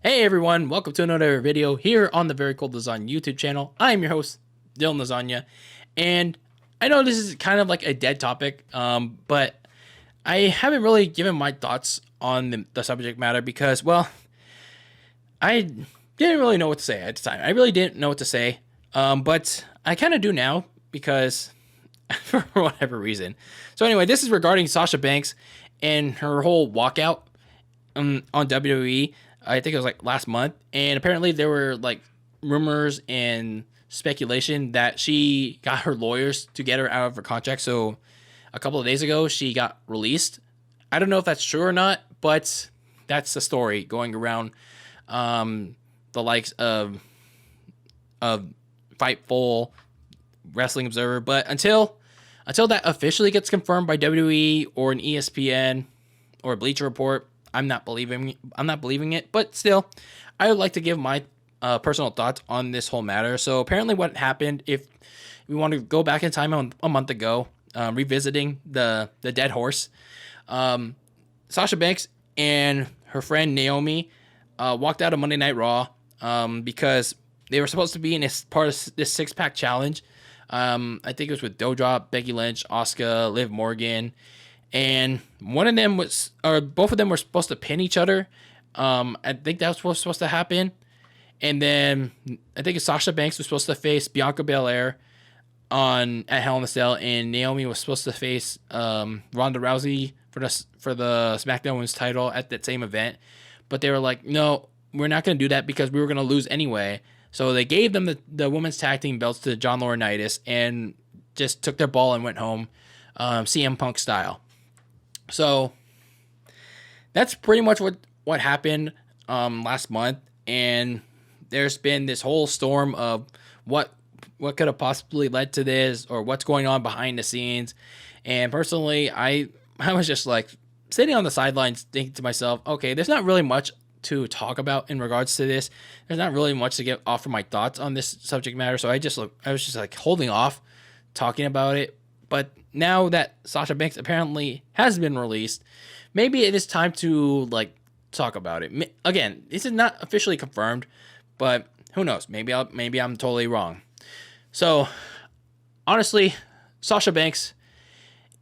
Hey everyone, welcome to another video here on the Very Cold Lasagna YouTube channel. I am your host, DylanLasagna, and I know this is kind of like a dead topic, but I haven't really given my thoughts on the subject matter because, well, I didn't really know what to say at the time. I really didn't know what to say, but I kind of do now because for whatever reason. So anyway, this is regarding Sasha Banks and her whole walkout on WWE. I think it was like last month, and apparently there were like rumors and speculation that she got her lawyers to get her out of her contract. So a couple of days ago, she got released. I don't know if that's true or not, but that's the story going around the likes of Fightful, Wrestling Observer. But until that officially gets confirmed by WWE or an ESPN or a Bleacher Report, I'm not believing it, but still, I would like to give my personal thoughts on this whole matter. So apparently what happened, if we want to go back in time a month ago, revisiting the dead horse, Sasha Banks and her friend Naomi walked out of Monday Night Raw because they were supposed to be in this part of this six-pack challenge. I think it was with Doudrop, Becky Lynch, Asuka, Liv Morgan, and one of them was, or both of them were supposed to pin each other. I think that was supposed to happen. And then I think Sasha Banks was supposed to face Bianca Belair at Hell in a Cell, and Naomi was supposed to face Ronda Rousey for the SmackDown Women's title at that same event. But they were like, no, we're not going to do that because we were going to lose anyway. So they gave them the women's tag team belts to John Laurinaitis and just took their ball and went home, CM Punk style. So that's pretty much what happened last month, and there's been this whole storm of what could have possibly led to this or what's going on behind the scenes. And personally, I was just like sitting on the sidelines thinking to myself, okay, there's not really much to talk about in regards to this. There's not really much to offer my thoughts on this subject matter. So I was just like holding off talking about it. But now that Sasha Banks apparently has been released, maybe it is time to like talk about it. Again, this is not officially confirmed, but who knows? Maybe I'm totally wrong. So honestly, Sasha Banks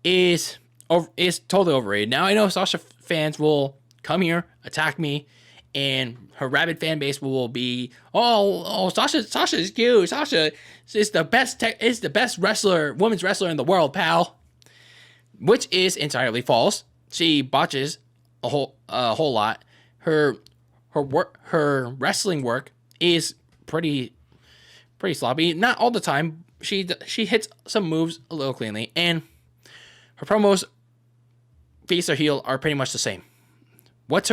is totally overrated. Now I know Sasha fans will come here, attack me, and her rabid fan base will be, Sasha is cute. Sasha is the best wrestler, women's wrestler in the world, pal. Which is entirely false. She botches a whole lot. Her wrestling work is pretty sloppy. Not all the time. She hits some moves a little cleanly, and her promos, face or heel, are pretty much the same. What's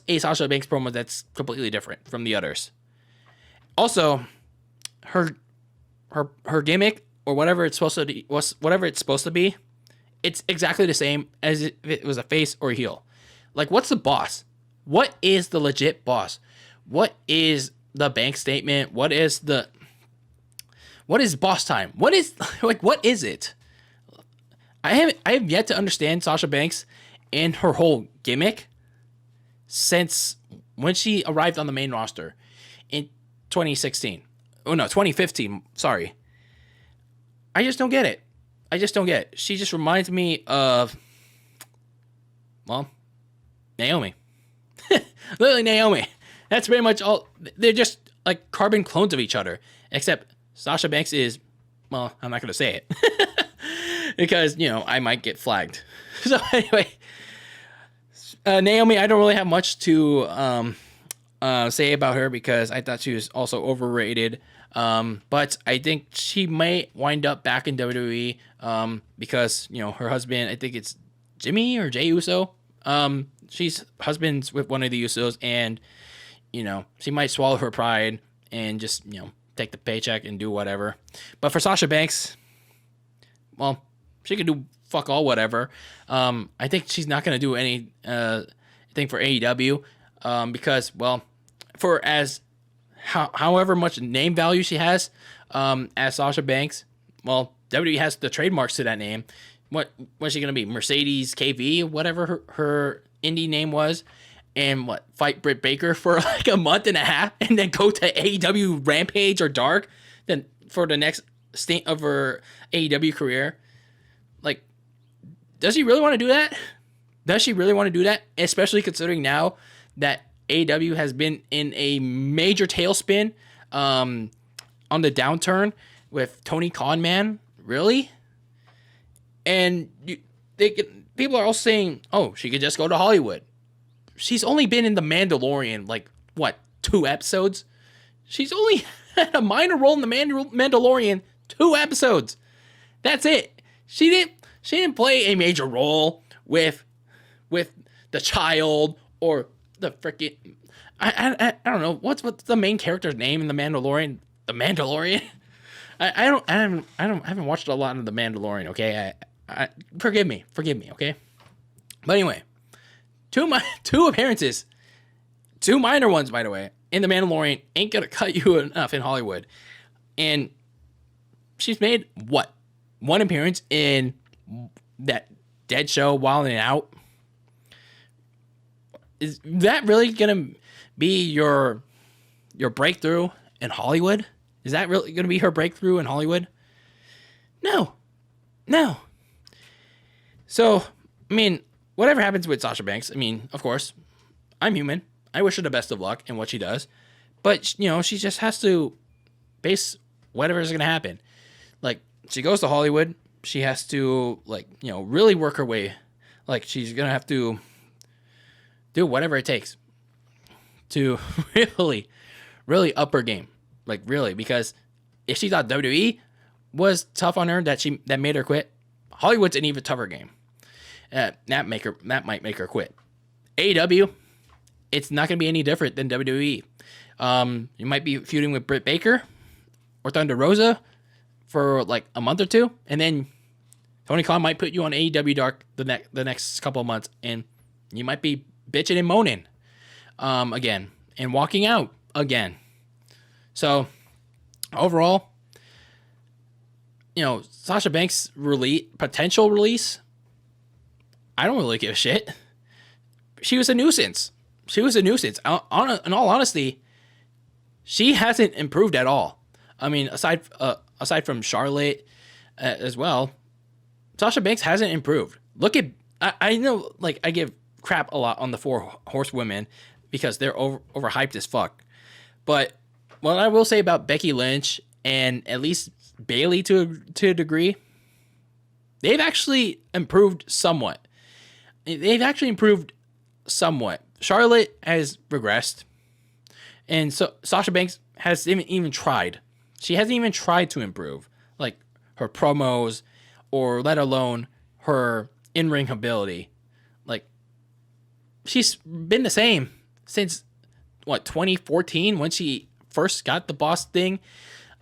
a Sasha Banks promo that's completely different from the others? Also, her gimmick or whatever it's supposed to be, it's exactly the same as if it was a face or a heel. Like, what's the boss? What is the legit boss? What is the bank statement? What is boss time? What is it? I have yet to understand Sasha Banks and her whole gimmick since when she arrived on the main roster in 2016. Oh no, 2015. Sorry. I just don't get it. She just reminds me of, well, Naomi. Literally Naomi. That's pretty much all. They're just like carbon clones of each other. Except Sasha Banks is, well, I'm not going to say it. Because, I might get flagged. So anyway, Naomi, I don't really have much to say about her because I thought she was also overrated. But I think she may wind up back in WWE because, her husband, I think it's Jimmy or Jey Uso. She's husbands with one of the Usos, and, she might swallow her pride and just, take the paycheck and do whatever. But for Sasha Banks, well, she can do fuck all whatever. I think she's not going to do any thing for AEW because, well, for however much name value she has as Sasha Banks, well, WWE has the trademarks to that name. What's she going to be? Mercedes KV, whatever her indie name was. and fight Britt Baker for like a month and a half and then go to AEW Rampage or Dark then for the next stint of her AEW career. Like, does she really want to do that? Does she really want to do that? Especially considering now that AEW has been in a major tailspin on the downturn with Tony Khan, man. Really? And people are all saying, oh, she could just go to Hollywood. She's only been in The Mandalorian, 2 episodes? She's only had a minor role in The Mandalorian 2 episodes. That's it. She didn't play a major role with the child or the freaking I don't know what's the main character's name in The Mandalorian. The Mandalorian. I haven't watched a lot of The Mandalorian. Okay, forgive me. Okay, but anyway, 2 appearances, 2 minor ones by the way, in The Mandalorian ain't gonna cut you enough in Hollywood, and she's made 1 appearance in that Dead show, Wild and Out. Is that really gonna be your breakthrough in Hollywood? Is that really gonna be her breakthrough in Hollywood? No. So, I mean, whatever happens with Sasha Banks, I mean, of course, I'm human. I wish her the best of luck in what she does. But, she just has to base whatever is going to happen. Like, she goes to Hollywood. She has to, really work her way. Like, she's going to have to do whatever it takes to really, really up her game. Like, really. Because if she thought WWE was tough on her, that made her quit, Hollywood's an even tougher game. That might make her quit. AEW, it's not going to be any different than WWE. You might be feuding with Britt Baker or Thunder Rosa for a month or 2, and then Tony Khan might put you on AEW Dark the next couple of months, and you might be bitching and moaning again and walking out again. So overall, Sasha Banks' potential release, I don't really give a shit. She was a nuisance. In all honesty, she hasn't improved at all. I mean, aside from Charlotte as well, Sasha Banks hasn't improved. Look at, I know, I give crap a lot on the 4 horsewomen because they're overhyped as fuck. But what I will say about Becky Lynch and at least Bayley to a degree, they've actually improved somewhat. Charlotte has regressed, and so Sasha Banks hasn't even tried. She hasn't even tried to improve, her promos, or let alone her in-ring ability. She's been the same since 2014 when she first got the boss thing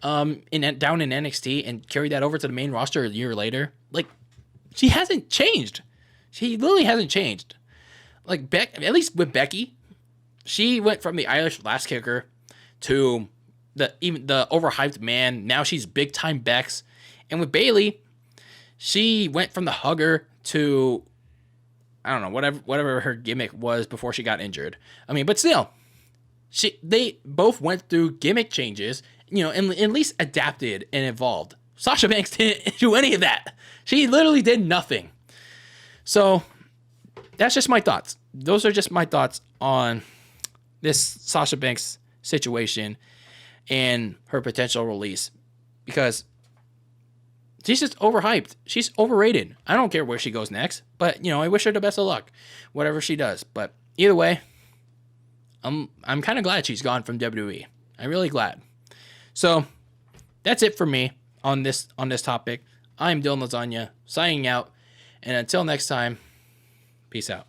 down in NXT and carried that over to the main roster a year later. She hasn't changed. She literally hasn't changed. At least with Becky, she went from the Irish Lass Kicker to the overhyped man. Now she's big time Bex. And with Bayley, she went from the hugger to, I don't know, whatever her gimmick was before she got injured. I mean, but still, they both went through gimmick changes, and at least adapted and evolved. Sasha Banks didn't do any of that. She literally did nothing. So that's just my thoughts. Those are just my thoughts on this Sasha Banks situation and her potential release, because she's just overhyped. She's overrated. I don't care where she goes next, but I wish her the best of luck, whatever she does. But either way, I'm kind of glad she's gone from WWE. I'm really glad. So that's it for me on this topic. I'm DylanLasagna signing out, and until next time, peace out.